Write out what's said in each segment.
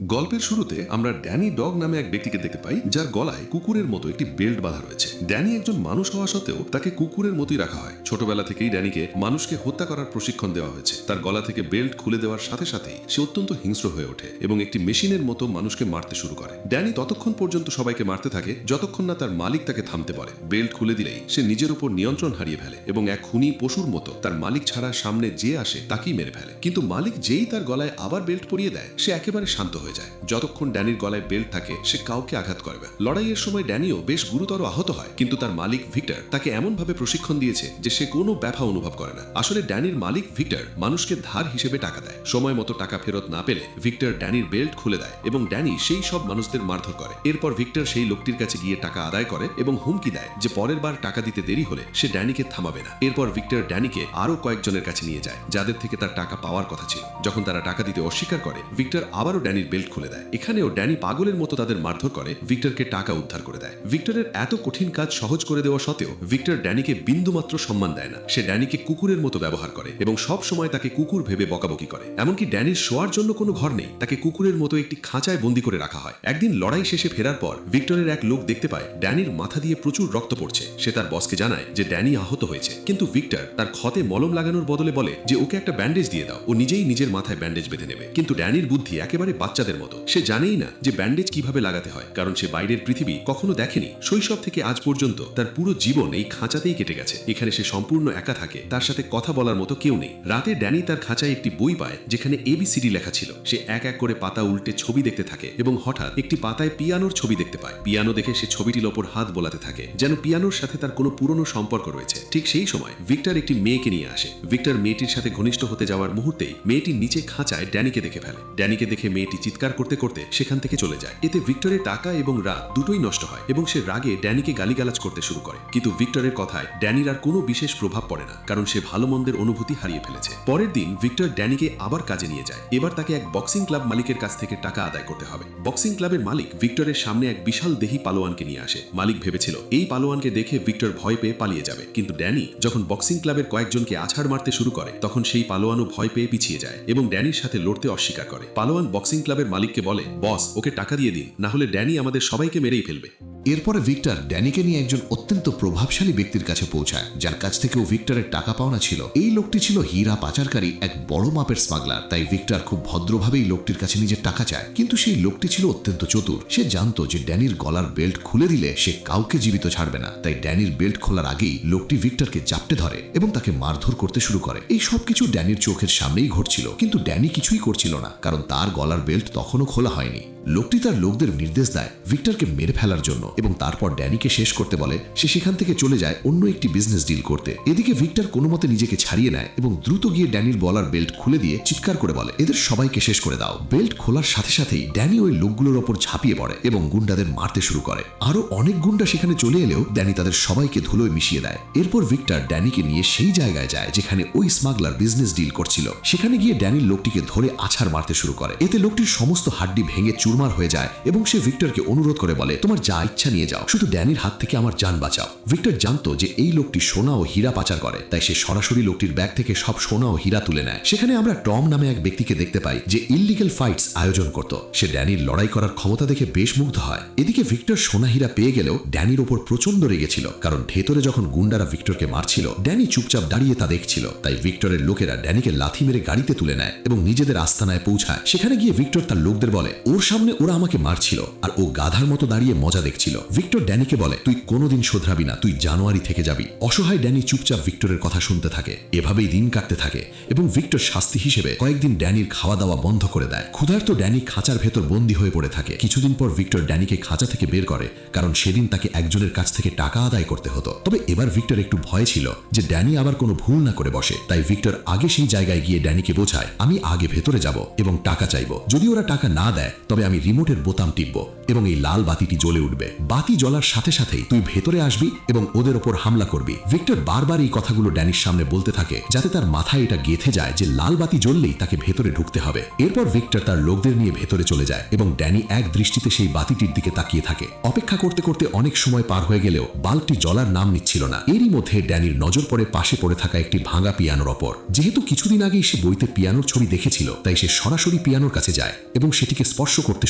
গল্পের শুরুতে আমরা ড্যানি ডগ নামে এক ব্যক্তিকে দেখতে পাই, যার গলায় কুকুরের মতো একটি বেল্ট বাঁধা রয়েছে। ড্যানি একজন মানুষ হওয়া সত্ত্বেও তাকে কুকুরের মতোই রাখা হয়। ছোটবেলা থেকেই ড্যানিকে মানুষকে হত্যা করার প্রশিক্ষণ দেওয়া হয়েছে। তার গলা থেকে বেল্ট খুলে দেওয়ার সাথে সাথেই সে অত্যন্ত হিংস্র হয়ে ওঠে এবং একটি মেশিনের মতো মানুষকে মারতে শুরু করে। ড্যানি ততক্ষণ পর্যন্ত সবাইকে মারতে থাকে যতক্ষণ না তার মালিক তাকে থামতে বলে। বেল্ট খুলে দিলেই সে নিজের উপর নিয়ন্ত্রণ হারিয়ে ফেলে এবং এক খুনি পশুর মতো তার মালিক ছাড়া সামনে যে আসে তাকেই মেরে ফেলে। কিন্তু মালিক যেই তার গলায় আবার বেল্ট পরিয়ে দেয়, সে একেবারে শান্ত হয়ে যায়। যতক্ষণ ড্যানির গলায় বেল্ট থাকে সে কাউকে আঘাত করবে। লড়াইয়ের সময় ড্যানিও বেশ গুরুতর আহত হয়, কিন্তু তার মালিক ভিক্টর তাকে এমনভাবে প্রশিক্ষণ দিয়েছে যে সে কোনো ব্যথা অনুভব করে না। আসলে ড্যানির মালিক ভিক্টর মানুষকে ধার হিসেবে টাকা দেয়। সময় মতো টাকা ফেরত না পেলে ভিক্টর ড্যানির বেল্ট খুলে দেয় এবং ড্যানি সেই সব মানুষদের মারধর করে। এরপর ভিক্টর সেই লোকটির কাছে গিয়ে টাকা আদায় করে এবং হুমকি দেয় যে পরের বার টাকা দিতে দেরি হলে সে ড্যানিকে থামাবে না। এরপর ভিক্টর ড্যানিকে আরো কয়েকজনের কাছে নিয়ে যায় যাদের থেকে তার টাকা পাওয়ার কথা ছিল। যখন তারা টাকা দিতে অস্বীকার করে, ভিক্টর আবারও ড্যানির বেল্ট খুলে দেয়। এখানেও ড্যানি পাগলের মতো তাদের মারধর করে ভিক্টরকে টাকা উদ্ধার করে দেয়। ভিক্টরের এত কঠিন কাজ সহজ করে দেওয়া সত্ত্বেও ভিক্টর ড্যানিকে বিন্দুমাত্র সম্মান দেয় না। সে ড্যানিকে কুকুরের মতো ব্যবহার করে এবং সব সময় তাকে কুকুর ভেবে বকাবকি করে। এমনকি ড্যানির শোয়ার জন্য কোনো ঘর নেই, তাকে কুকুরের মতো একটি খাঁচায় বন্দী করে রাখা হয়। একদিন লড়াই শেষে ফেরার পর ভিক্টরের এক লোক দেখতে পায় ড্যানির মাথা দিয়ে প্রচুর রক্ত পড়ছে। সে তার বসকে জানায় যে ড্যানি আহত হয়েছে, কিন্তু ভিক্টর তার ক্ষতে মলম লাগানোর বদলে বলে যে ওকে একটা ব্যান্ডেজ দিয়ে দাও, ও নিজেই নিজের মাথায় ব্যান্ডেজ বেঁধে নেবে। কিন্তু ড্যানির বুদ্ধি একেবারে বাচ্চাদের মতো। সে জানেই না যে ব্যান্ডেজ কিভাবে লাগাতে হয়, কারণ সে বাইরের পৃথিবী কখনো দেখেনি। শৈশব থেকে আজ পর্যন্ত তার পুরো জীবন এই খাঁচাতেই কেটে গেছে। এখানে সে সম্পূর্ণ একা থাকে, তার সাথে কথা বলার মতো কেউ নেই। রাতে ড্যানি তার খাঁচায় একটি বই পায় যেখানে ABCD লেখা ছিল। সে এক এক করে পাতা উল্টে ছবি দেখতে থাকে এবং হঠাৎ একটি পাতায় পিয়ানোর ছবি দেখতে পায়। পিয়ানো দেখে সে ছবিটির ওপর হাত বোলাতে থাকে, যেন পিয়ানোর সাথে তার কোনো পুরনো সম্পর্ক রয়েছে। ঠিক সেই সময় ভিক্টর একটি মেয়েকে নিয়ে আসে। ভিক্টর মেয়েটির সাথে ঘনিষ্ঠ হতে যাওয়ার মুহূর্তেই মেয়েটি নিচে খাঁচায় ড্যানিকে দেখে ফেলে। ড্যানিকে দেখে মেয়েটি চিৎকার করতে করতে সেখান থেকে চলে যায়। এতে ভিক্টরের টাকা এবং রাত দুটোই নষ্ট হয় এবং সে রাগে ড্যানিকে গালিগালাজ করতে শুরু করে। কিন্তু ভিক্টরের কথায় ড্যানির আর কোনো বিশেষ প্রভাব পড়ে না, কারণ সে ভালো মন্দের অনুভূতি হারিয়ে ফেলেছে। পরের দিন ভিক্টর ড্যানিকে আবার কাজে নিয়ে যায়। এবার তাকে এক বক্সিং ক্লাব মালিকের কাছ থেকে টাকা আদায় করতে হবে। বক্সিং ক্লাবের মালিক ভিক্টরের সামনে এক বিশাল দেহি পালোয়ানকে নিয়ে আসে। মালিক ভেবেছিল এই পালোয়ানকে দেখে ভিক্টর ভয় পেয়ে পালিয়ে যাবে, কিন্তু ড্যানি যখন বক্সিং ক্লাবের কয়েকজনকে আছাড় মারতে শুরু করে তখন সেই পালোয়ানও ভয় পেয়ে পিছিয়ে যায় এবং ড্যানির সাথে লড়তে অস্বীকার করে। পালোয়ান বক্সিং ক্লাবের মালিককে বলে, বস, ওকে টাকা দিয়ে দিন, না হলে ড্যানি আমাদের সবাইকে মেরেই ফেলবে। এরপরে ভিক্টর ড্যানিকে নিয়ে একজন অত্যন্ত প্রভাবশালী ব্যক্তির কাছে পৌঁছায়, যার কাছ থেকেও ভিক্টরের টাকা পাওনা ছিল। এই লোকটি ছিল হীরা পাচারকারী, এক বড় মাপের স্মাগলার। তাই ভিক্টর খুব ভদ্রভাবেই লোকটির কাছে নিজের টাকা চায়, কিন্তু সেই লোকটি ছিল অত্যন্ত চতুর। সে জানতো যে ড্যানির গলার বেল্ট খুলে দিলে সে কাউকে জীবিত ছাড়বে না। তাই ড্যানির বেল্ট খোলার আগেই লোকটি ভিক্টরকে জাপটে ধরে এবং তাকে মারধর করতে শুরু করে। এই সবকিছু ড্যানির চোখের সামনেই ঘটছিল, কিন্তু ড্যানি কিছুই করছিল না, কারণ তার গলার বেল্ট তখনও খোলা হয়নি। লোকটি তার লোকদের নির্দেশ দেয় ভিক্টরকে মেরে ফেলার জন্য এবং তারপর ড্যানিকে শেষ করতে বলে। সে সেখান থেকে চলে যায় অন্য একটি বিজনেস ডিল করতে। এদিকে ভিক্টর কোনো মতে নিজেকে ছাড়িয়ে নেয় এবং দ্রুত গিয়ে ড্যানির গলার বেল্ট খুলে দিয়ে চিৎকার করে বলে, এদের সবাইকে শেষ করে দাও। বেল্ট খোলার সাথে সাথেই ড্যানি ওই লোকগুলোর ওপর ঝাঁপিয়ে পড়ে এবং গুন্ডাদের মারতে শুরু করে। আরো অনেক গুন্ডা সেখানে চলে এলেও ড্যানি তাদের সবাইকে ধুলোয় মিশিয়ে দেয়। এরপর ভিক্টর ড্যানিকে নিয়ে সেই জায়গায় যায় যেখানে ওই স্মাগলার বিজনেস ডিল করছিল। সেখানে গিয়ে ড্যানির লোকটিকে ধরে আছাড় মারতে শুরু করে। এতে লোকটির সমস্ত হাড্ডি ভেঙে চুরমার হয়ে যায় এবং সে ভিক্টরকে অনুরোধ করে বলে, তোমার যা ইচ্ছা নিয়ে যাও, শুধু ড্যানির হাত থেকে আমার জান বাঁচাও। ভিক্টর জানতো যে এই লোকটি সোনা ও হীরা পাচার করে, তাই সে সরাসরি লোকটির ব্যাগ থেকে সব সোনা ও হীরা তুলে নেয়। সেখানে আমরা টম নামে এক ব্যক্তিকে দেখতে পাই যে ইললিগ্যাল ফাইটস আয়োজন করত। সে ড্যানির লড়াই করার ক্ষমতা দেখে বেশ মুগ্ধ হয়। এদিকে ভিক্টর সোনা হীরা পেয়ে গেলেও ড্যানির ওপর প্রচন্ড রেগেছিল, কারণ ভেতরে যখন গুন্ডারা ভিক্টরকে মারছিল ড্যানি চুপচাপ দাঁড়িয়ে তা দেখছিল। তাই ভিক্টরের লোকেরা ড্যানিকে লাথি মেরে গাড়িতে তুলে নেয় এবং নিজেদের আস্তানায় পৌঁছায়। সেখানে গিয়ে ভিক্টর তার লোকদের বলে, ওর সামনে ওরা আমাকে মারছিল আর ও গাধার মতো দাঁড়িয়ে মজা দেখছিল। ভিক্টর ড্যানিকে বলে, তুই কোনোদিন শোধরাবি না, তুই জানুয়ারি থেকে যাবি। অসহায় ড্যানি চুপচাপ ভিক্টরের কথা শুনতে থাকে। এভাবেই দিন কাটতে থাকে এবং ভিক্টর শাস্তি হিসেবে কয়েকদিন ড্যানির খাওয়া দাওয়া বন্ধ করে দেয়। ক্ষুধার্ত ড্যানি খাঁচার ভেতর বন্দী হয়ে পড়ে থাকে। কিছুদিন পর ভিক্টর ড্যানিকে খাঁচা থেকে বের করে, কারণ সেদিন তাকে একজনের কাছ থেকে টাকা আদায় করতে হতো। তবে এবার ভিক্টর একটু ভয় ছিল যে ড্যানি আবার কোনো ভুল না করে বসে। তাই ভিক্টর আগে সেই জায়গায় গিয়ে ড্যানিকে বোঝায়, আমি আগে ভেতরে যাব এবং টাকা চাইব। যদি ওরা টাকা না দেয় তবে আমি রিমোটের বোতাম টিপব এবং এই লাল বাতিটি জ্বলে উঠবে। বাতি জ্বলার সাথে সাথেই তুই ভেতরে আসবি এবং ওদের ওপর হামলা করবি। ভিক্টর বারবার এই কথাগুলো ড্যানির সামনে বলতে থাকে যাতে তার মাথায় এটা গেঁথে যায় যে লাল বাতি জ্বললেই তাকে ভেতরে ঢুকতে হবে। এরপর ভিক্টর তার লোকদের নিয়ে ভেতরে চলে যায় এবং ড্যানি এক দৃষ্টিতে সেই বাতিটির দিকে তাকিয়ে থাকে। অপেক্ষা করতে করতে অনেক সময় পার হয়ে গেলেও বাল্বটি জ্বলার নাম নিচ্ছিল না। এরই মধ্যে ড্যানির নজর পড়ে পাশে পড়ে থাকা একটি ভাঙা পিয়ানোর ওপর। যেহেতু কিছুদিন আগেই সে বইতে পিয়ানোর ছবি দেখেছিল, তাই সে সরাসরি পিয়ানোর কাছে যায় এবং সেটিকে স্পর্শ করতে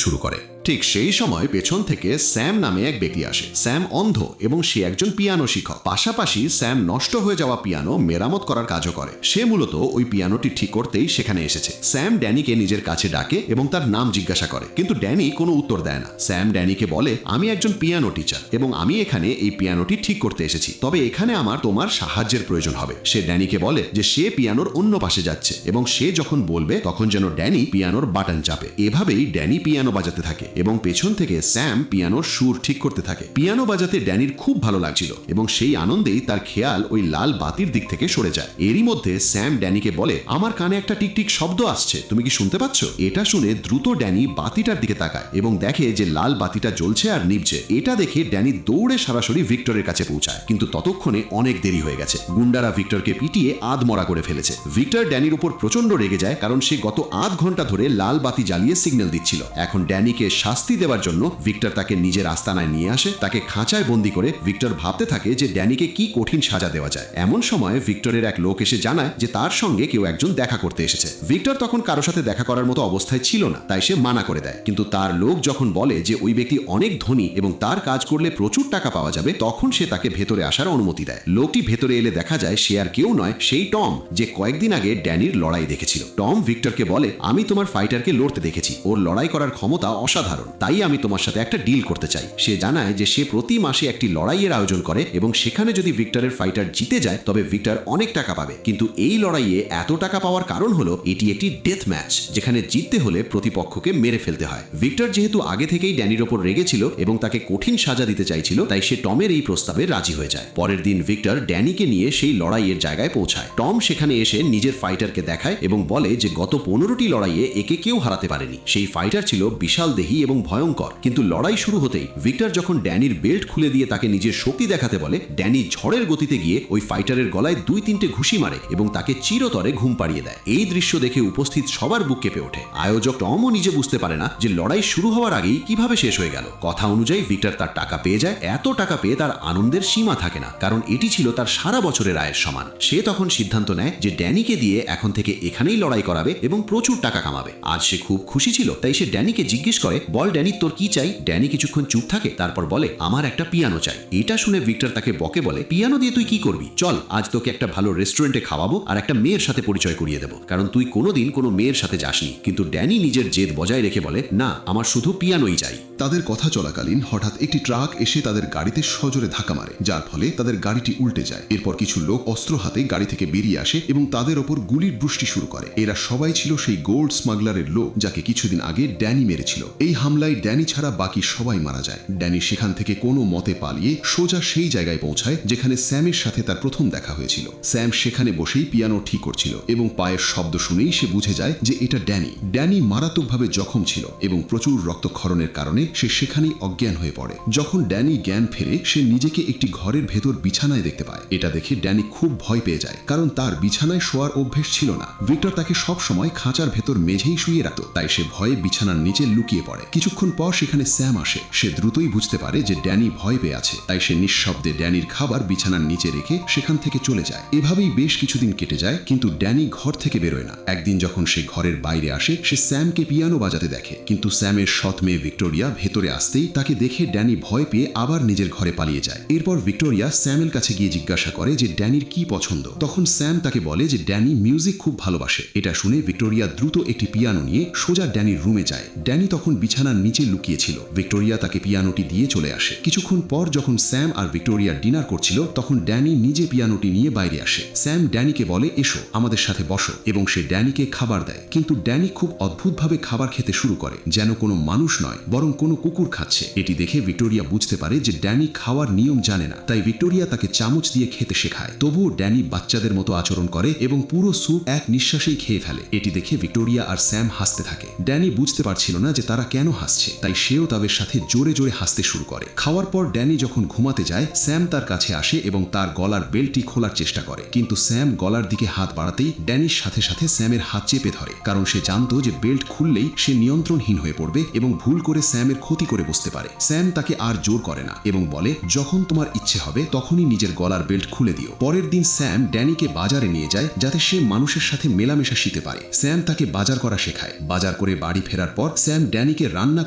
শুরু করে। ঠিক সেই সময় পেছন থেকে স্যাম নামে এক ব্যক্তি আসে। স্যাম অন্ধ এবং সে একজন পিয়ানো শিক্ষক। পাশাপাশি স্যাম নষ্ট হয়ে যাওয়া পিয়ানো মেরামত করার কাজও করে। সে মূলত ওই পিয়ানোটি ঠিক করতেই সেখানে এসেছে। স্যাম ড্যানিকে নিজের কাছে ডাকে এবং তার নাম জিজ্ঞাসা করে, কিন্তু ড্যানি কোনো উত্তর দেয় না। স্যাম ড্যানিকে বলে, আমি একজন পিয়ানো টিচার এবং আমি এখানে এই পিয়ানোটি ঠিক করতে এসেছি, তবে এখানে আমার তোমার সাহায্যের প্রয়োজন হবে। সে ড্যানিকে বলে যে সে পিয়ানোর অন্য পাশে যাচ্ছে এবং সে যখন বলবে তখন যেন ড্যানি পিয়ানোর বাটন চাপে। এভাবেই ড্যানি পিয়ানো বাজাতে থাকে এবং পেছন থেকে স্যাম পিয়ানোর সুর ঠিক করতে থাকে। পিয়ানো বাজাতে ড্যানির খুব ভালো লাগছিল এবং সেই আনন্দেই তার খেয়াল ওই লাল বাতির দিক থেকে সরে যায়। এরই মধ্যে স্যাম ড্যানিকে বলে, আমার কানে একটা টিকটিক শব্দ আসছে, তুমি কি শুনতে পাচ্ছ? এটা শুনে দ্রুত ড্যানি বাতিটার দিকে তাকায় এবং দেখে যে লাল বাতিটা জ্বলছে আর নিভছে। এটা দেখে ড্যানি দৌড়ে সরাসরি ভিক্টরের কাছে পৌঁছায়, কিন্তু ততক্ষণে অনেক দেরি হয়ে গেছে। গুন্ডারা ভিক্টরকে পিটিয়ে আধমরা করে ফেলেছে। ভিক্টর ড্যানির উপর প্রচন্ড রেগে যায়, কারণ সে গত আধ ঘন্টা ধরে লাল বাতি জ্বালিয়ে সিগন্যাল দিচ্ছিল। এখন ড্যানিকে শাস্তি দেওয়ার জন্য ভিক্টর তাকে নিজের আস্তানায় নিয়ে আসে। তাকে খাঁচায় বন্দি করে ভিক্টর ভাবতে থাকে যে ড্যানিকে কি কঠিন সাজা দেওয়া যায়। এমন সময় ভিক্টরের এক লোক এসে জানায় যে তার সঙ্গে কেউ একজন দেখা করতে এসেছে। ভিক্টর তখন কারো সাথে দেখা করার মতো অবস্থায় ছিল না, তাই সে মানা করে দেয়। কিন্তু তার লোক যখন বলে যে ওই ব্যক্তি অনেক ধনী এবং তার কাজ করলে প্রচুর টাকা পাওয়া যাবে, তখন সে তাকে ভেতরে আসার অনুমতি দেয়। লোকটি ভেতরে এলে দেখা যায় সে আর কেউ নয়, সেই টম, যে কয়েকদিন আগে ড্যানির লড়াই দেখেছিল। টম ভিক্টরকে বলে, আমি তোমার ফাইটারকে লড়তে দেখেছি, ওর লড়াই করার ক্ষমতা অসাধারণ, তাই আমি তোমার সাথে একটা ডিল করতে চাই। সে জানায় যে সে প্রতি মাসে একটি লড়াইয়ের আয়োজন করে এবং সেখানে যদি ভিক্টরের ফাইটার জিতে যায় তবে ভিক্টর অনেক টাকা পাবে। কিন্তু এই লড়াইয়ে এত টাকা পাওয়ার কারণ হলো এটি একটি ডেথ ম্যাচ, যেখানে জিততে হলে প্রতিপক্ষকে মেরে ফেলতে হয়। ভিক্টর যেহেতু আগে থেকেই ড্যানির ওপর রেগেছিল এবং তাকে কঠিন সাজা দিতে চাইছিল, তাই সে টমের এই প্রস্তাবে রাজি হয়ে যায়। পরের দিন ভিক্টর ড্যানিকে নিয়ে সেই লড়াইয়ের জায়গায় পৌঁছায়। টম সেখানে এসে নিজের ফাইটারকে দেখায় এবং বলে যে গত 15টি লড়াইয়ে একে কেউ হারাতে পারেনি। সেই ফাইটার ছিল বিশাল দেহী এবং ভয়ঙ্কর। কিন্তু লড়াই শুরু হতেই ভিক্টর যখন ড্যানির বেল্ট খুলে দিয়ে তাকে নিজের শক্তি দেখাতে বলে, ড্যানি ঝড়ের গতিতে গিয়ে ওই ফাইটারের গলায় 2-3টে ঘুষি মারে এবং তাকে চিরতরে ঘুম পাড়িয়ে দেয়। এই দৃশ্য দেখে উপস্থিত সবার বুক কেঁপে ওঠে। আয়োজক টমও নিজে বুঝতে পারে না যে লড়াই শুরু হওয়ার আগেই কিভাবে শেষ হয়ে গেল। কথা অনুযায়ী ভিক্টর তার টাকা পেয়ে যায়। এত টাকা পেয়ে তার আনন্দের সীমা থাকে না, কারণ এটি ছিল তার সারা বছরের আয়ের সমান। সে তখন সিদ্ধান্ত নেয় যে ড্যানিকে দিয়ে এখন থেকে এখানেই লড়াই করাবে এবং প্রচুর টাকা কামাবে। আজ সে খুব খুশি ছিল, তাই সে ড্যানিকে জিজ্ঞেস করে, বল ড্যানি তোর কি চাই? ড্যানি কিছুক্ষণ চুপ থাকে, তারপর বলে, আমার একটা পিয়ানো চাই। এটা শুনে ভিক্টর তাকে বকে বলে, পিয়ানো দিয়ে তুই কি করবি? চল আজ তোকে একটা ভালো রেস্টুরেন্টে খাওয়াবো আর একটা মেয়ের সাথে পরিচয় করিয়ে দেবো, কারণ তুই কোনোদিন কোনো মেয়ের সাথে যাসনি। কিন্তু ড্যানি নিজের জেদ বজায় রেখে বলে, না, আমার শুধু পিয়ানোই চাই। তাদের কথা চলাকালীন হঠাৎ একটি ট্রাক এসে তাদের গাড়িতে সজোরে ধাক্কা মারে, যার ফলে তাদের গাড়িটি উল্টে যায়। এরপর কিছু লোক অস্ত্র হাতে গাড়ি থেকে বেরিয়ে আসে এবং তাদের ওপর গুলির বৃষ্টি শুরু করে। এরা সবাই ছিল সেই গোল্ড স্মাগলারের লোক যাকে কিছুদিন আগে ড্যানি মেরেছিল। এই হামলায় ড্যানি ছাড়া বাকি সবাই মারা যায়। ড্যানি সেখান থেকে কোনো মতে পালিয়ে সোজা সেই জায়গায় পৌঁছায় যেখানে স্যামের সাথে তার প্রথম দেখা হয়েছিল। স্যাম সেখানে বসেই পিয়ানো ঠিক করছিল এবং পায়ের শব্দ শুনেই সে বুঝে যায় যে এটা ড্যানি। ড্যানি মারাত্মকভাবে জখম ছিল এবং প্রচুর রক্তক্ষরণের কারণে সে সেখানেই অজ্ঞান হয়ে পড়ে। যখন ড্যানি জ্ঞান ফেরে সে নিজেকে একটি ঘরের ভেতর বিছানায় দেখতে পায়। এটা দেখে ড্যানি খুব ভয় পেয়ে যায়, কারণ তার বিছানায় শোয়ার অভ্যেস ছিল না। ভিক্টর তাকে সব সময় খাঁচার ভেতর মেঝেই শুয়ে রাখত, তাই সে ভয়ে বিছানার নিচে লুকিয়ে পড়ে। কিছুক্ষণ পর সেখানে স্যাম আসে। সে দ্রুতই বুঝতে পারে যে ড্যানি ভয় পেয়ে আছে, তাই সে নিঃশব্দে ড্যানির খাবার বিছানার নিচে রেখে সেখান থেকে চলে যায়। এভাবেই বেশ কিছুদিন কেটে যায়, কিন্তু ড্যানি ঘর থেকে বেরোয় না। একদিন যখন সে ঘরের বাইরে আসে, সে স্যামকে পিয়ানো বাজাতে দেখে, কিন্তু স্যামের সৎ মেয়ে ভিক্টোরিয়া ভেতরে আসতেই তাকে দেখে ড্যানি ভয় পেয়ে আবার নিজের ঘরে পালিয়ে যায়। এরপর ভিক্টোরিয়া স্যামের কাছে গিয়ে জিজ্ঞাসা করে যে ড্যানির কি পছন্দ। তখন স্যাম তাকে বলে যে ড্যানি মিউজিক খুব ভালোবাসে। এটা শুনে ভিক্টোরিয়া দ্রুত একটি পিয়ানো নিয়ে সোজা ড্যানির রুমে যায়। ড্যানি তখন বিছানার নিচে লুকিয়েছিল। ভিক্টোরিয়া তাকে পিয়ানোটি দিয়ে চলে আসে। কিছুক্ষণ পর যখন স্যাম আর ভিক্টোরিয়া ডিনার করছিল, তখন ড্যানি নিজে পিয়ানোটি নিয়ে বাইরে আসে। স্যাম ড্যানিকে বলে, এসো আমাদের সাথে বসো, এবং সে ড্যানিকে খাবার দেয়। কিন্তু ড্যানি খুব অদ্ভুতভাবে খাবার খেতে শুরু করে, যেন কোনো মানুষ নয় বরং কোনো কুকুর খাচ্ছে। এটি দেখে ভিক্টোরিয়া বুঝতে পারে যে ড্যানি খাওয়ার নিয়ম জানে না, তাই ভিক্টোরিয়া তাকে চামচ দিয়ে খেতে শেখায়। তবুও ড্যানি বাচ্চাদের মতো আচরণ করে এবং পুরো স্যুপ এক নিঃশ্বাসেই খেয়ে ফেলে। এটি দেখে ভিক্টোরিয়া আর স্যাম হাসতে থাকে। ড্যানি বুঝতে পারছিল পারছিল না যে তারা কেন হাসছে, তাই সেও তাদের সাথে জোরে জোরে হাসতে শুরু করে। খাওয়ার পর ড্যানি যখন ঘুমাতে যায়, স্যাম তার কাছে আসে এবং তার গলার বেল্টটি খোলার চেষ্টা করে, কিন্তু স্যাম গলার দিকে হাত বাড়াতেই ড্যানির সাথে সাথে স্যামের হাত চেপে ধরে, কারণ সে জানতো যে বেল্ট খুললেই সে নিয়ন্ত্রণহীন হয়ে পড়বে এবং ভুল করে স্যামের ক্ষতি করে বসতে পারে। স্যাম তাকে আর জোর করে না এবং বলে, যখন তোমার ইচ্ছে হবে তখনই নিজের গলার বেল্ট খুলে দিও। পরের দিন স্যাম ড্যানিকে বাজারে নিয়ে যায় যাতে সে মানুষের সাথে মেলামেশা শিখতে পারে। স্যাম তাকে বাজার করা শেখায়। বাজার করে বাড়ি ফেরার পর স্যাম ড্যানিকে রান্না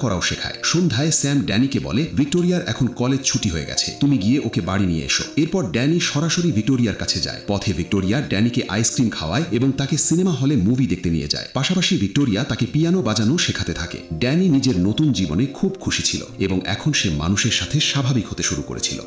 করাও শেখায়। সন্ধ্যায় স্যাম ড্যানিকে বলে, ভিক্টোরিয়ার এখন কলেজ ছুটি হয়ে গেছে, তুমি গিয়ে ওকে বাড়ি নিয়ে এসো। এরপর ড্যানি সরাসরি ভিক্টোরিয়ার কাছে যায়। পথে ভিক্টোরিয়া ড্যানিকে আইসক্রিম খাওয়ায় এবং তাকে সিনেমা হলে মুভি দেখতে নিয়ে যায়। পাশাপাশি ভিক্টোরিয়া তাকে পিয়ানো বাজানো শেখাতে থাকে। ড্যানি নিজের নতুন জীবনে খুব খুশি ছিল এবং এখন সে মানুষের সাথে স্বাভাবিক হতে শুরু করেছিল।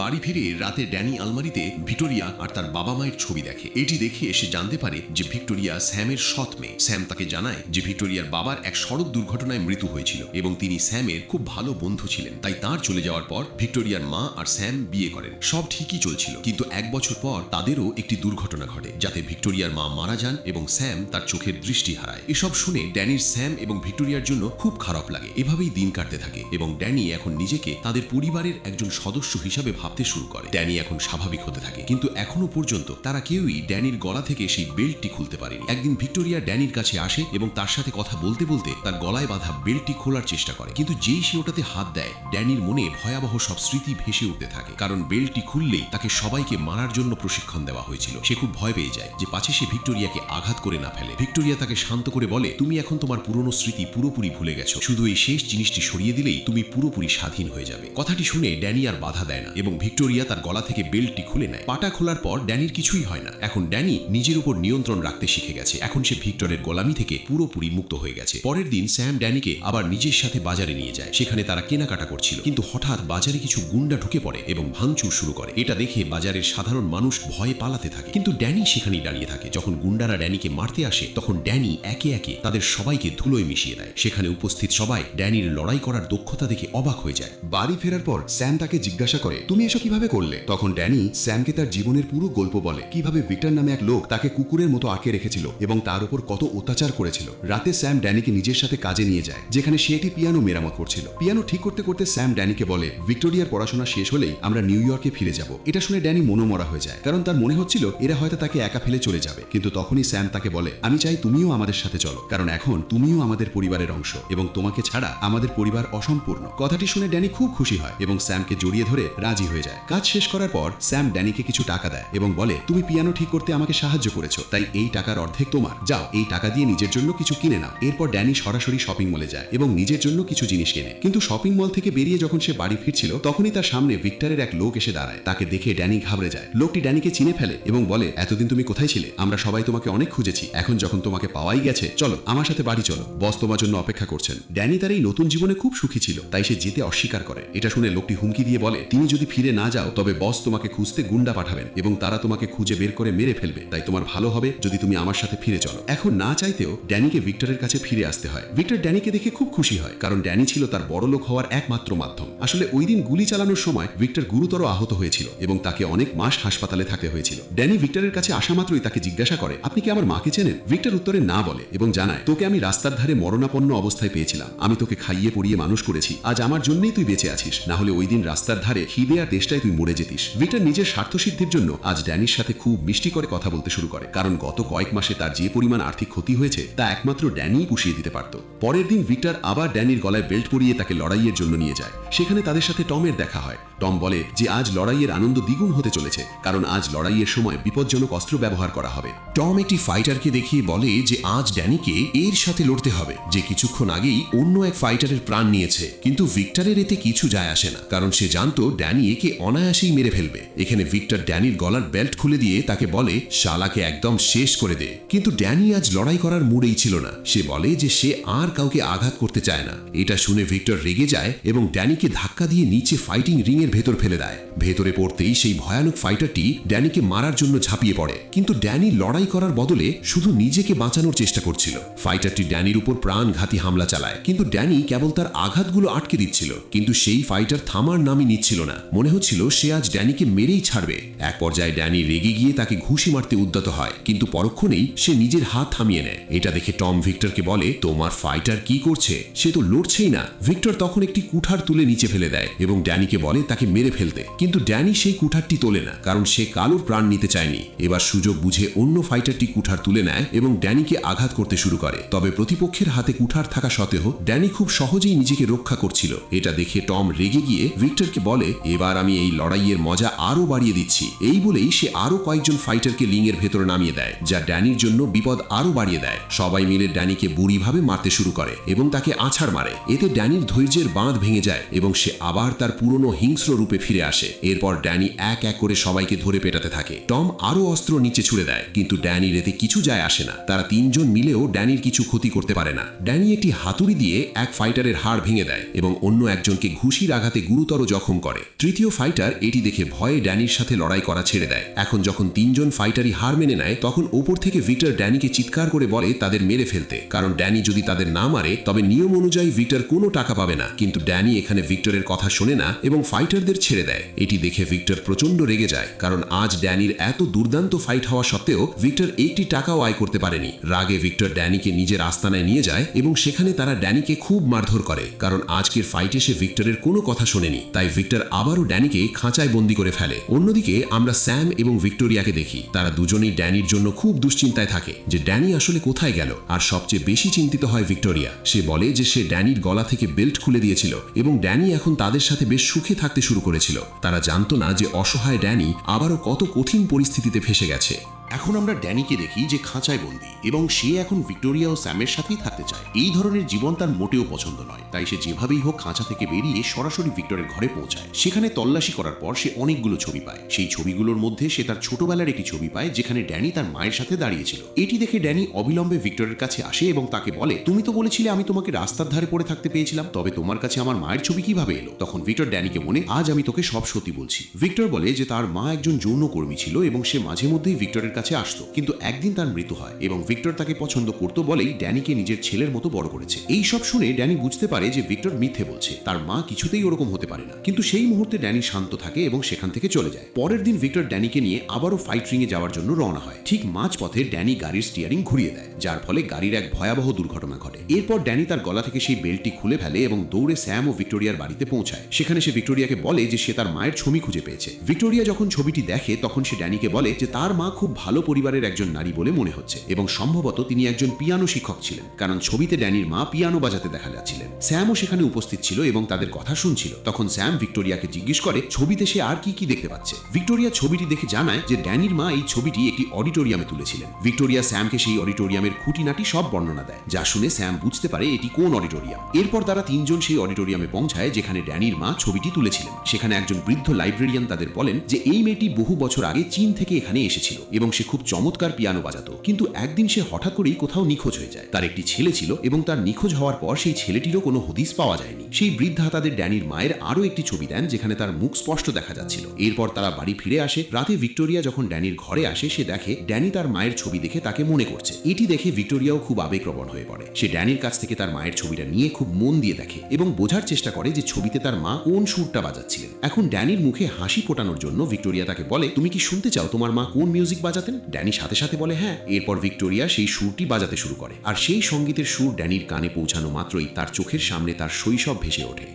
বাড়ি ফিরে রাতে ড্যানি আলমারিতে ভিক্টোরিয়া আর তার বাবা মায়ের ছবি দেখে। এটি দেখে এসে জানতে পারে যে ভিক্টোরিয়া স্যামের সৎ মেয়ে। স্যাম তাকে জানায় যে ভিক্টোরিয়ার বাবার এক সড়ক দুর্ঘটনায় মৃত্যু হয়েছিল এবং তিনি স্যামের খুব ভালো বন্ধু ছিলেন। তাই তার চলে যাওয়ার পর ভিক্টোরিয়ার মা আর স্যাম বিয়ে করেন। সব ঠিকই চলছিল, কিন্তু 1 বছর পর তাদেরও একটি দুর্ঘটনা ঘটে যাতে ভিক্টোরিয়ার মা মারা যান এবং স্যাম তার চোখের দৃষ্টি হারায়। এসব শুনে ড্যানির স্যাম এবং ভিক্টোরিয়ার জন্য খুব খারাপ লাগে। এভাবেই দিন কাটতে থাকে এবং ড্যানি এখন নিজেকে তাদের পরিবারের একজন সদস্য হিসাবে ভাবতে শুরু করে। ড্যানি এখন স্বাভাবিক হতে থাকে, কিন্তু এখনো পর্যন্ত তারা কেউই ড্যানির গলা থেকে সেই বেল্টটি খুলতে পারেনি। একদিন ভিক্টোরিয়া ড্যানির কাছে আসে এবং তার সাথে কথা বলতে বলতে তার গলায় বাঁধা বেল্টটি খোলার চেষ্টা করে, কিন্তু যেই সে ওটাতে হাত দেয়, ড্যানির মনে ভয়াবহ সব স্মৃতি ভেসে উঠতে থাকে। কারণ বেল্টটি খুললেই তাকে সবাইকে মারার জন্য প্রশিক্ষণ দেওয়া হয়েছিল। সে খুব ভয় পেয়ে যায় যে পাছে সে ভিক্টোরিয়াকে আঘাত করে না ফেলে। ভিক্টোরিয়া তাকে শান্ত করে বলে, তুমি এখন তোমার পুরনো স্মৃতি পুরোপুরি ভুলে গেছো, শুধু এই শেষ জিনিসটি সরিয়ে দিলেই তুমি পুরোপুরি স্বাধীন হয়ে যাবে। কথাটি শুনে ড্যানি আর বাধা দেয় না এবং ভিক্টোরিয়া তার গলা থেকে বেল্টটি খুলে নেয়। পাটা খোলার পর ড্যানির কিছুই হয় না। এখন ড্যানি নিজের উপর নিয়ন্ত্রণ রাখতে শিখে গেছে। এখন সে ভিক্টরের গোলামি থেকে পুরোপুরি মুক্ত হয়ে গেছে। পরের দিন স্যাম ড্যানিকে আবার নিজের সাথে বাজারে নিয়ে যায়। সেখানে তারা কেনাকাটা করছিল, কিন্তু হঠাৎ বাজারে কিছু গুন্ডা ঢুকে পড়ে এবং ভাঙচুর শুরু করে। এটা দেখে বাজারের সাধারণ মানুষ ভয়ে পালাতে থাকে, কিন্তু ড্যানি সেখানেই দাঁড়িয়ে থাকে। যখন গুন্ডারা ড্যানিকে মারতে আসে, তখন ড্যানি একে একে তাদের সবাইকে ধুলোয় মিশিয়ে দেয়। সেখানে উপস্থিত সবাই ড্যানির লড়াই করার দক্ষতা দেখে অবাক হয়ে যায়। বাড়ি ফেরার পর স্যাম তাকে জিজ্ঞাসা করে, তুমি এসব কিভাবে করলে? তখন ড্যানি স্যামকে তার জীবনের পুরো গল্প বলে, কিভাবে ভিক্টর নামে এক লোক তাকে কুকুরের মতো আটকে রেখেছিল এবং তার উপর কত অত্যাচার করেছিল। রাতে স্যাম ড্যানিকে নিজের সাথে কাজে নিয়ে যায়, যেখানে সে একটি পিয়ানো মেরামত করছিল। পিয়ানো ঠিক করতে করতে স্যাম ড্যানিকে বলে, ভিক্টোরিয়ার পড়াশোনা শেষ হলেই আমরা নিউ ইয়র্কে ফিরে যাব। এটা শুনে ড্যানি মনোমরা হয়ে যায়, কারণ তার মনে হচ্ছিল এরা হয়তো তাকে একা ফেলে চলে যাবে। কিন্তু তখনই স্যাম তাকে বলে, আমি চাই তুমিও আমাদের সাথে চলো, কারণ এখন তুমিও আমাদের পরিবারের অংশ এবং তোমাকে ছাড়া আমাদের পরিবার অসম্পূর্ণ। কথাটি শুনে ড্যানি খুব খুশি হয় এবং স্যামকে জড়িয়ে ধরে রাজি হয়ে যায়। কাজ শেষ করার পর স্যাম ড্যানিকে কিছু টাকা দেয় এবং বলে, তুমি পিয়ানো ঠিক করতে আমাকে সাহায্য করেছো, তাই এই টাকার অর্ধেক তোমার। যাও, এই টাকা দিয়ে নিজের জন্য কিছু কিনে নাও। এরপর ড্যানি সরাসরি শপিং মলে যায় এবং নিজের জন্য কিছু জিনিস কেনে। কিন্তু শপিং মল থেকে বেরিয়ে যখন সে বাড়ি ফিরছিল, তখনই তার সামনে ভিক্টরের এক লোক এসে দাঁড়ায়। তাকে দেখে ড্যানি ঘাবড়ে যায়। লোকটি ড্যানিকে চিনে ফেলে এবং বলে, এতদিন তুমি কোথায় ছিলে? আমরা সবাই তোমাকে অনেক খুঁজেছি। এখন যখন তোমাকে পাওয়াই গেছে, চলো আমার সাথে বাড়ি চলো, বস তোমার জন্য অপেক্ষা করছেন। ড্যানি তার এই নতুন জীবনে খুব সুখী ছিল, তাই সে যেতে অস্বীকার করে। এটা শুনে লোকটি হুমকি দিয়ে বলে, তুমি যদি ফিরে না যাও তবে বস তোমাকে খুঁজতে গুন্ডা পাঠাবেন এবং তারা তোমাকে খুঁজে বের করে মেরে ফেলবে। তাই তোমার ভালো হবে যদি তুমি আমার সাথে ফিরে চলো। এখন না চাইতেও ড্যানিকে ভিক্টরের কাছে ফিরে আসতে হয়। ভিক্টর ড্যানিকে দেখে খুব খুশি হয়, কারণ ড্যানি ছিল তার বড়লোক হওয়ার একমাত্র মাধ্যম। আসলে ওই দিন গুলি চালানোর সময় ভিক্টর গুরুতর আহত হয়েছিল এবং তাকে অনেক মাস হাসপাতালে থাকতে হয়েছিল। ড্যানি ভিক্টরের কাছে আসা মাত্রই তাকে জিজ্ঞাসা করে, আপনি কি আমার মাকে চেনেন? ভিক্টর উত্তরে না বলে এবং জানায়, তোকে আমি রাস্তার ধারে মরণাপন্ন অবস্থায় পেয়েছিলাম। আমি তোকে খাইয়ে পড়িয়ে মানুষ করেছি। আজ আমার জন্যই তুই বেঁচে আছিস, না হলে ওই দিন রাস্তার ধারে খিদে আর তেষ্টায় তুই মরে যেতিস। ভিক্টর নিজের স্বার্থসিদ্ধির জন্য আজ ড্যানির সাথে খুব মিষ্টি করে কথা বলতে শুরু করে, কারণ গত কয়েক মাসে তার যে পরিমাণ আর্থিক ক্ষতি হয়েছে তা একমাত্র ড্যানিই পুষিয়ে দিতে পারত। পরের দিন ভিক্টর আবার ড্যানির গলায় বেল্ট পরিয়ে তাকে লড়াইয়ের জন্য নিয়ে যায়। সেখানে তাদের সাথে টমের দেখা হয়। টম বলে যে আজ লড়াইয়ের আনন্দ দ্বিগুণ হতে চলেছে, কারণ আজ লড়াইয়ের সময় বিপজ্জনক অস্ত্র ব্যবহার করা হবে। টম একটি ফাইটারকে দেখিয়ে বলে যে আজ ড্যানিকে এর সাথে লড়তে হবে, যে কিছুক্ষণ আগেই অন্য এক ফাইটারের প্রাণ নিয়েছে। কিন্তু ভিক্টরের এতে কিছু যায় আসে না, কারণ সে জানতো ড্যানি একে অনায়াসেই মেরে ফেলবে। এখানে ভিক্টর ড্যানির গলার বেল্ট খুলে দিয়ে তাকে বলে, শালাকে একদম শেষ করে দে। কিন্তু ড্যানি আজ লড়াই করার মুডেই ছিল না। সে বলে যে সে আর কাউকে আঘাত করতে চায় না। এটা শুনে ভিক্টর রেগে যায় এবং ড্যানিকে ধাক্কা দিয়ে নিচে ফাইটিং রিং এর ভেতর ফেলে দেয়। ভেতরে পড়তেই সেই ভয়ানক ফাইটারটি ড্যানিকে মারার জন্য ঝাঁপিয়ে পড়ে, কিন্তু ড্যানি লড়াই করার বদলে শুধু নিজেকে বাঁচানোর চেষ্টা করছিল। ফাইটারটি ড্যানির উপর প্রাণঘাতী হামলা চালায়, কিন্তু ড্যানি কেবল তার আঘাতগুলো আটকে দিচ্ছিল, কিন্তু সেই ফাইটার থামার নামই নিচ্ছিল না। মনে হচ্ছিল সে আজ ড্যানিকে মেরেই ছাড়বে। এক পর্যায়ে ড্যানি রেগে গিয়ে তাকে ঘুষি মারতে উদ্যত হয়, কিন্তু পরক্ষণেই সে নিজের হাত থামিয়ে নেয়। এটা দেখে টম ভিক্টরকে বলে, তোমার ফাইটার কি করছে? সে তো লড়ছেই না। ভিক্টর তখন একটি কুঠার তুলে নিচে ফেলে দেয় এবং ড্যানিকে বলে তাকে মেরে ফেলতে, কিন্তু ড্যানি সেই কুঠারটি তোলে না, কারণ সে কালোর প্রাণ নিতে চায়নি। এবার সুযোগ বুঝে অন্য ফাইটারটি কুঠার তুলে নেয় এবং ড্যানিকে আঘাত করতে শুরু করে। তবে প্রতিপক্ষের হাতে কুঠার থাকা সত্ত্বেও ড্যানি খুব সহজেই নিজেকে রক্ষা করছিল। এটা দেখে টম রেগে গিয়ে ভিক্টরকে বলে, এবার আমি এই লড়াইয়ের মজা আরো বাড়িয়ে দিচ্ছি। এই বলেই সে আরো কয়েকজন ফাইটারকে লিংয়ের ভেতরে নামিয়ে দেয়, যা ড্যানির জন্য বিপদ আরো বাড়িয়ে দেয়। সবাই মিলে ড্যানিকে বুড়িভাবে মারতে শুরু করে এবং তাকে আছাড় মারে। এতে ড্যানির ধৈর্যের বাঁধ ভেঙে যায় এবং সে আবার তার পুরনো হিংস্র রূপে ফিরে আসে। এরপর ড্যানি এক এক করে সবাইকে ধরে পেটাতে থাকে। টম আরো অস্ত্র নিচে ছুড়ে দেয়, কিন্তু ড্যানির এতে কিছু যায় আসে না। তারা তিনজন মিলেও ড্যানির কিছু ক্ষতি করতে পারে না। ড্যানি একটি হাতুড়ি দিয়ে এক ফাইটারের হাড় ভেঙে দেয় এবং অন্য একজনকে ঘুষির আঘাতে গুরুতর জখম করে। তৃতীয় ফাইটার এটি দেখে ভয়ে ড্যানির সাথে লড়াই করা ছেড়ে দেয়। এখন যখন তিনজন ফাইটারই হার মেনে নেয়, তখন ওপর থেকে ভিক্টর ড্যানিকে চিৎকার করে বলে তাদের মেরে ফেলতে, কারণ ড্যানি যদি তাদের না মারে তবে নিয়ম অনুযায়ী ভিক্টর কোনো টাকা পাবে না। কিন্তু ড্যানি এখানে ভিক্টরের কথা শোনে না এবং ফাইটারদের ছেড়ে দেয়। এটি দেখে ভিক্টর প্রচন্ড রেগে যায়, কারণ আজ ড্যানির এত দুর্দান্ত ফাইট হওয়া সত্ত্বেও ভিক্টর একটি টাকাও আয় করতে পারেনি। রাগে ভিক্টর ড্যানিকে নিজের আস্তানায় নিয়ে যায় এবং সেখানে তারা ড্যানিকে খুব মারধর করে, কারণ আজকের ফাইটে সে ভিক্টরের কোনো কথা শোনেনি। তাই ভিক্টর আবারও ড্যানিকে খাঁচায় বন্দি করে ফেলে। অন্যদিকে আমরা স্যাম এবং ভিক্টোরিয়াকে দেখি। তারা দুজনেই ড্যানির জন্য খুব দুশ্চিন্তায় থাকে যে ড্যানি আসলে কোথায় গেল। আর সবচেয়ে বেশি চিন্তিত হয় ভিক্টোরিয়া। সে বলে যে সে ড্যানির গলা থেকে বেল্ট খুলে দিয়েছিল এবং ড্যানি এখন তাদের সাথে বেশ সুখে থাকতে শুরু করেছিল। তারা জানতো না যে অসহায় ড্যানি আবারও কত কঠিন পরিস্থিতিতে ফেসে গেছে। এখন আমরা ড্যানিকে দেখি যে খাঁচায় বন্দি এবং সে এখন ভিক্টোরিয়া ও স্যামের সাথেই থাকতে চায়। এই ধরনের জীবন তার মোটেও পছন্দ নয়, তাই সে যেভাবেই হোক খাঁচা থেকে বেরিয়ে সরাসরি ভিক্টরের ঘরে পৌঁছায়। সেখানে তল্লাশি করার পর সে অনেকগুলো ছবি পায়। সেই ছবিগুলোর মধ্যে সে তার ছোটবেলার একটি ছবি পায় যেখানে ড্যানি তার মায়ের সাথে দাঁড়িয়েছিল। এটি দেখে ড্যানি অবিলম্বে ভিক্টরের কাছে আসে এবং তাকে বলে, তুমি তো বলেছিলে আমি তোমাকে রাস্তার ধারে পড়ে থাকতে পেয়েছিলাম, তবে তোমার কাছে আমার মায়ের ছবি কিভাবে এলো? তখন ভিক্টর ড্যানিকে বলে, আজ আমি তোকে সব সত্যি বলছি। ভিক্টর বলে যে তার মা একজন যৌনকর্মী ছিল এবং সে মাঝে মধ্যেই ভিক্টরের কাছে আসতো, কিন্তু একদিন তার মৃত্যু হয় এবং ভিক্টর তাকে পছন্দ করত বলেই ড্যানিকে নিজের ছেলের মতো বড় করেছে। এই সব শুনে ড্যানি বুঝতে পারে যে ভিক্টর মিথ্যে বলছে, তার মা কিছুতেই ওরকম হতে পারে না। কিন্তু সেই মুহূর্তে ড্যানি শান্ত থাকে এবং সেখান থেকে চলে যায়। পরের দিন ভিক্টর ড্যানিকে নিয়ে আবারও ফাইট রিং এ যাওয়ার জন্য রওনা হয়। ঠিক মাঝপথে ড্যানি গাড়ির স্টিয়ারিং ঘুরিয়ে দেয়, যার ফলে গাড়ির এক ভয়াবহ দুর্ঘটনা ঘটে। এরপর ড্যানি তার গলা থেকে সেই বেল্টটি খুলে ফেলে এবং দৌড়ে স্যাম ও ভিক্টোরিয়ার বাড়িতে পৌঁছায়। সেখানে সে ভিক্টোরিয়াকে বলে যে সে তার মায়ের ছবি খুঁজে পেয়েছে। ভিক্টোরিয়া যখন ছবিটি দেখে তখন সে ড্যানিকে বলে যে তার মা খুব ভালো পরিবারের একজন নারী বলে মনে হচ্ছে এবং সম্ভবত তিনি একজন পিয়ানো শিক্ষক ছিলেন, কারণ ছবিতে ড্যানির মা পিয়ানো বাজাতে দেখা যাচ্ছিলেন। স্যামও সেখানে উপস্থিত ছিল এবং তাদের কথা শুনছিল। তখন স্যাম ভিক্টোরিয়াকে জিজ্ঞেস করে ছবিতে সে আর কি কি দেখতে পাচ্ছে। ভিক্টোরিয়া ছবিটি দেখে জানায় যে ড্যানির মা এই ছবিটি একটি অডিটোরিয়ামে তুলেছিলেন। ভিক্টোরিয়া স্যামকে সেই অডিটোরিয়ামের খুঁটিনাটি সব বর্ণনা দেয়, যা শুনে স্যাম বুঝতে পারে এটি কোন অডিটোরিয়াম। এরপর তারা তিনজন সেই অডিটোরিয়ামে পৌঁছায় যেখানে ড্যানির মা ছবিটি তুলেছিলেন। সেখানে একজন বৃদ্ধ লাইব্রেরিয়ান তাদের বলেন যে এই মেয়েটি বহু বছর আগে চীন থেকে এখানে এসেছিল এবং সে খুব চমৎকার পিয়ানো বাজাতো, কিন্তু একদিন সে হঠাৎ করেই কোথাও নিখোঁজ হয়ে যায়। তার একটি ছেলে ছিল এবং তার নিখোঁজ হওয়ার পর সেই ছেলেটিরও কোনো হদিস পাওয়া যায়নি। সেই বৃদ্ধা তাদের ড্যানির মায়ের আরও একটি ছবি দেন যেখানে তার মুখ স্পষ্ট দেখা যাচ্ছিল। এরপর তারা বাড়ি ফিরে আসে। রাতে ভিক্টোরিয়া যখন ড্যানির ঘরে আসে সে দেখে ড্যানি তার মায়ের ছবি দেখে তাকে মনে করছে। এটি দেখে ভিক্টোরিয়াও খুব আবেগপ্রবণ হয়ে পড়ে। সে ড্যানির কাছ থেকে তার মায়ের ছবিটা নিয়ে খুব মন দিয়ে দেখে এবং বোঝার চেষ্টা করে যে ছবিতে তার মা কোন সুরটা বাজাচ্ছিলেন। এখন ড্যানির মুখে হাসি ফোটানোর জন্য ভিক্টোরিয়া তাকে বলে, তুমি কি শুনতে চাও তোমার মা কোন মিউজিক বাজাতেন? ড্যানি সাথে সাথে বলে হ্যাঁ। এরপর ভিক্টোরিয়া সেই সুরটি বাজাতে শুরু করে আর সেই সঙ্গীতের সুর ড্যানির কানে পৌঁছানো মাত্রই তার চোখের সামনে তার শৈশব ভেসে ওঠে।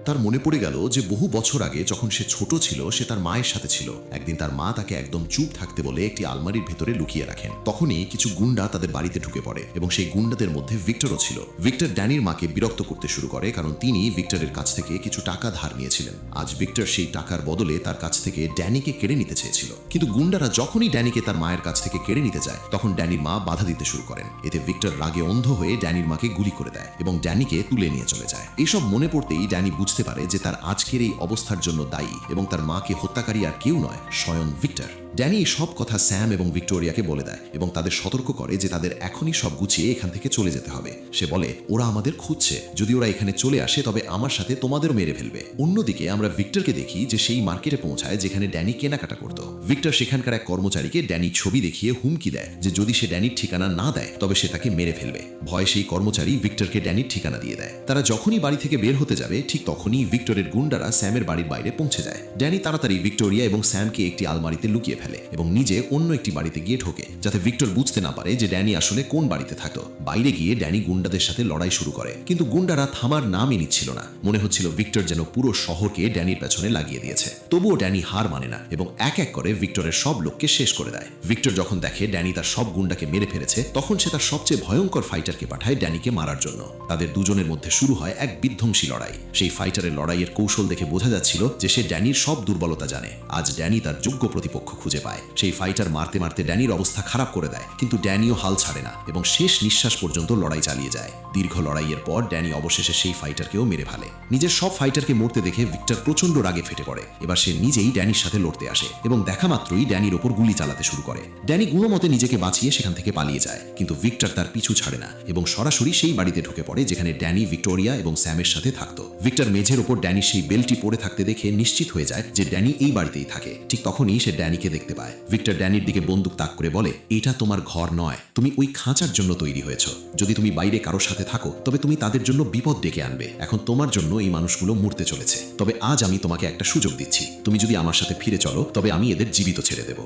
তার মনে পড়ে গেল যে বহু বছর আগে যখন সে ছোট ছিল সে তার মায়ের সাথে ছিল। একদিন তার মা তাকে একদম চুপ থাকতে বলে একটি আলমারির ভেতরে লুকিয়ে রাখেন। তখনই কিছু গুন্ডা তাদের বাড়িতে ঢুকে পড়ে এবং সেই গুন্ডাদের মধ্যে ভিক্টরও ছিল। ভিক্টর ড্যানির মাকে বিরক্ত করতে শুরু করে কারণ তিনি ভিক্টরের কাছ থেকে কিছু টাকা ধার নিয়েছিলেন। আজ ভিক্টর সেই টাকার বদলে তার কাছ থেকে ড্যানিকে কেড়ে নিতে চেয়েছিল, কিন্তু গুন্ডারা যখনই ড্যানিকে তার মায়ের কাছ থেকে কেড়ে নিতে যায় তখন ড্যানির মা বাধা দিতে শুরু করেন। এতে ভিক্টর রাগে অন্ধ হয়ে ড্যানির মাকে গুলি করে দেয় এবং ড্যানিকে তুলে নিয়ে চলে যায়। এসব মনে পড়তেই ড্যানি বুঝতে পারে যে তার আজকের এই অবস্থার জন্য দায়ী এবং তার মাকে হত্যাকারী আর কেউ নয়, স্বয়ং ভিক্টর। ড্যানি এই সব কথা স্যাম এবং ভিক্টোরিয়াকে বলে দেয় এবং তাদের সতর্ক করে যে তাদের এখনই সব গুছিয়ে এখান থেকে চলে যেতে হবে। সে বলে, ওরা আমাদের খুঁজছে, যদি ওরা এখানে চলে আসে তবে আমার সাথে তোমাদেরও মেরে ফেলবে। অন্যদিকে আমরা ভিক্টরকে দেখি যে সেই মার্কেটে পৌঁছায় যেখানে ড্যানি কেনাকাটা করত। ভিক্টর সেখানকার এক কর্মচারীকে ড্যানির ছবি দেখিয়ে হুমকি দেয় যে যদি সে ড্যানির ঠিকানা না দেয় তবে সে তাকে মেরে ফেলবে। ভয়ে সেই কর্মচারী ভিক্টরকে ড্যানির ঠিকানা দিয়ে দেয়। তারা যখনই বাড়ি থেকে বের হতে যাবে ঠিক তখনই ভিক্টরের গুন্ডারা স্যামের বাড়ির বাইরে পৌঁছে যায়। ড্যানি তাড়াতাড়ি ভিক্টোরিয়া এবং স্যামকে একটি আলমারিতে লুকিয়ে ফেলে এবং নিজে অন্য একটি বাড়িতে গিয়ে ঢোকে, যাতে ভিক্টর বুঝতে না পারে যে ড্যানি আসলে কোন বাড়িতে থাকতো। বাইরে গিয়ে ড্যানি গুন্ডাদের সাথে লড়াই শুরু করে, কিন্তু গুন্ডারা থামার নামই নিচ্ছিল না। মনে হচ্ছিল ভিক্টর যেন পুরো শহরকে ড্যানির পেছনে লাগিয়ে দিয়েছে। তবুও ড্যানি হার মানে না এবং এক এক করে ভিক্টরের সব লোককে শেষ করে দেয়। ভিক্টর যখন দেখে ড্যানি তার সব গুন্ডাকে মেরে ফেলেছে তখন সে তার সবচেয়ে ভয়ঙ্কর ফাইটারকে পাঠায় ড্যানিকে মারার জন্য। তাদের দুজনের মধ্যে শুরু হয় এক বিধ্বংসী লড়াই। সেই ফাইটারের লড়াইয়ের কৌশল দেখে বোঝা যাচ্ছিল যে সে ড্যানির সব দুর্বলতা জানে। আজ ড্যানি তার যোগ্য প্রতিপক্ষ খুঁজে পায়। সেই ফাইটার মারতে মারতে ড্যানির অবস্থা খারাপ করে দেয়, কিন্তু ড্যানিও হাল ছাড়ে না এবং শেষ নিঃশ্বাস পর্যন্ত লড়াই চালিয়ে যায়। দীর্ঘ লড়াইয়ের পর ড্যানি অবশেষে সেই ফাইটারকেও মেরে ফেলে। নিজের সব ফাইটারকে মরতে দেখে ভিক্টর প্রচন্ড রাগে ফেটে পড়ে। এবার সে নিজেই ড্যানির সাথে লড়তে আসে এবং দেখা মাত্রই ড্যানির ওপর গুলি চালাতে শুরু করে। ড্যানি গুণমতে নিজেকে বাঁচিয়ে সেখান থেকে পালিয়ে যায়, কিন্তু ভিক্টর তার পিছু ছাড়ে না এবং সরাসরি সেই বাড়িতে ঢুকে পড়ে যেখানে ড্যানি, ভিক্টোরিয়া এবং স্যামের সাথে থাকতো। ভিক্টর মেঝের ওপর ড্যানির সেই বেল্টটি পরে থাকতে দেখে নিশ্চিত হয়ে যায় যে ড্যানি এই বাড়িতেই থাকে। ঠিক তখনই সে ড্যানিকে দেখতে পায়। ভিক্টর ড্যানির দিকে বন্দুক তাক করে বলে, এটা তোমার ঘর নয়, তুমি ওই খাঁচার জন্য তৈরি হয়েছ। যদি তুমি বাইরে কারোর সাথে থাকো তবে তুমি তাদের জন্য বিপদ ডেকে আনবে। এখন তোমার জন্য এই মানুষগুলো মরতে চলেছে, তবে আজ আমি তোমাকে একটা সুযোগ দিচ্ছি। তুমি যদি আমার সাথে ফিরে চলো তবে আমি এদের জীবিত ছেড়ে দেব।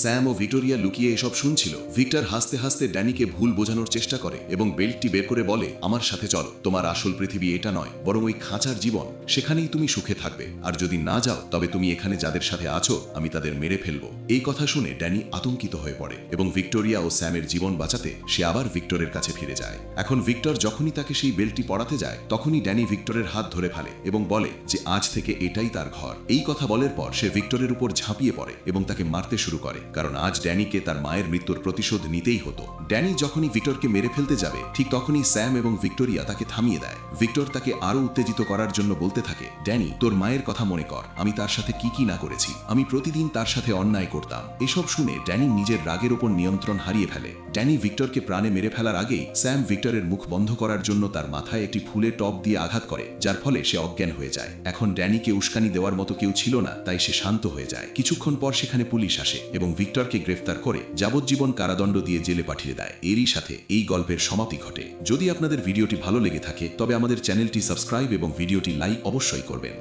স্যাম ও ভিক্টোরিয়া লুকিয়ে এসব শুনছিল। ভিক্টর হাসতে হাসতে ড্যানিকে ভুল বোঝানোর চেষ্টা করে এবং বেল্টটি বের করে বলে, আমার সাথে চলো, তোমার আসল পৃথিবী এটা নয় বরং ওই খাঁচার জীবন, সেখানেই তুমি সুখে থাকবে। আর যদি না যাও তবে তুমি এখানে যাদের সাথে আছো আমি তাদের মেরে ফেলবো। এই কথা শুনে ড্যানি আতঙ্কিত হয়ে পড়ে এবং ভিক্টোরিয়া ও স্যামের জীবন বাঁচাতে সে আবার ভিক্টরের কাছে ফিরে যায়। এখন ভিক্টর যখনই তাকে সেই বেল্টটি পরাতে যায় তখনই ড্যানি ভিক্টরের হাত ধরে ফেলে এবং বলে যে আজ থেকে এটাই তার ঘর। এই কথা বলার পর সে ভিক্টরের উপর ঝাঁপিয়ে পড়ে এবং তাকে মারতে শুরু করে, কারণ আজ ড্যানিকে তার মায়ের মৃত্যুর প্রতিশোধ নিতেই হতো। ড্যানি যখনই ভিক্টরকে মেরে ফেলতে যাবে ঠিক তখনই স্যাম এবং ভিক্টোরিয়া তাকে থামিয়ে দেয়। ভিক্টর তাকে আরো উত্তেজিত করার জন্য বলতে থাকে, ড্যানি, তোর মায়ের কথা মনে কর, আমি তার সাথে কি কি না করেছি। আমি প্রতিদিন তার সাথে অন্যায় করতাম। এসব শুনে ড্যানি নিজের রাগের ওপর নিয়ন্ত্রণ হারিয়ে ফেলে। ড্যানি ভিক্টরকে প্রাণে মেরে ফেলার আগেই স্যাম ভিক্টরের মুখ বন্ধ করার জন্য তার মাথায় একটি ফুলের টব দিয়ে আঘাত করে, যার ফলে সে অজ্ঞান হয়ে যায়। এখন ড্যানিকে উস্কানি দেওয়ার মতো কেউ ছিল না, তাই সে শান্ত হয়ে যায়। কিছুক্ষণ পর সেখানে পুলিশ আসে এবং ভিক্টরকে গ্রেফতার করে যাবজ্জীবন কারাদণ্ড দিয়ে জেলে পাঠিয়ে দেয়। এরই সাথে এই গল্পের সমাপ্তি ঘটে। যদি আপনাদের ভিডিওটি ভালো লেগে থাকে তবে আমাদের চ্যানেলটি সাবস্ক্রাইব এবং ভিডিওটি লাইক অবশ্যই করবেন।